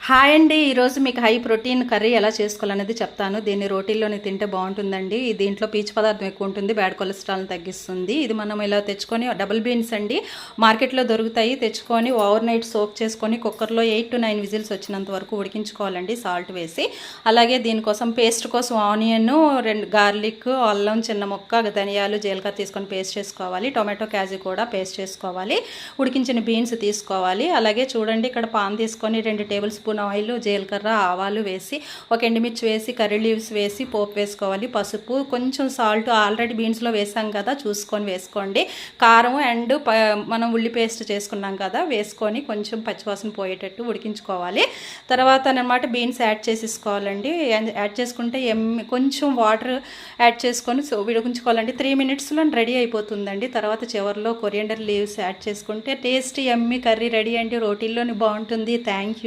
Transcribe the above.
Hi అండి. ఈరోజు మీకు హై ప్రోటీన్ కర్రీ ఎలా చేసుకోవాలనేది చెప్తాను. దీన్ని రోటీల్లోని తింటే బాగుంటుందండి. దీంట్లో పీచు పదార్థం ఎక్కువ ఉంటుంది, బ్యాడ్ కొలెస్ట్రాల్ని తగ్గిస్తుంది. ఇది మనం ఇలా తెచ్చుకొని డబుల్ బీన్స్ అండి, మార్కెట్లో దొరుకుతాయి. తెచ్చుకొని ఓవర్ నైట్ సోక్ చేసుకొని కుక్కర్లో 8 to 9 విజిల్స్ వచ్చినంత వరకు ఉడికించుకోవాలండి సాల్ట్ వేసి. అలాగే దీనికోసం పేస్ట్ కోసం ఆనియన్, 2 గార్లిక్, అల్లం చిన్న ముక్క, ధనియాలు, జీలకర్ర తీసుకొని పేస్ట్ చేసుకోవాలి. టొమాటో క్యాజీ కూడా పేస్ట్ చేసుకోవాలి. ఉడికించిన బీన్స్ తీసుకోవాలి. అలాగే చూడండి, ఇక్కడ పాన్ తీసుకొని 2 టేబుల్ స్పూన్ ఆయిల్, జీలకర్ర, ఆవాలు వేసి, ఒక ఎండుమిర్చి వేసి, కర్రీ లీవ్స్ వేసి పోపు వేసుకోవాలి. పసుపు, కొంచెం సాల్ట్ ఆల్రెడీ బీన్స్లో వేసాం కదా, చూసుకొని వేసుకోండి. కారం అండ్ మనం ఉల్లి పేస్ట్ చేసుకున్నాం కదా, వేసుకొని కొంచెం పచ్చివాసన పోయేటట్టు ఉడికించుకోవాలి. తర్వాత అన్నమాట బీన్స్ యాడ్ చేసేసుకోవాలండి. యాడ్ చేసుకుంటే కొంచెం వాటర్ యాడ్ చేసుకొని ఉడికించుకోవాలండి. 3 minutesలో రెడీ అయిపోతుందండి. తర్వాత చివరిలో కొరియండర్ లీవ్స్ యాడ్ చేసుకుంటే టేస్టీ ఎమ్మి కర్రీ రెడీ అండి. రోటీల్లోని బాగుంటుంది. Thank you.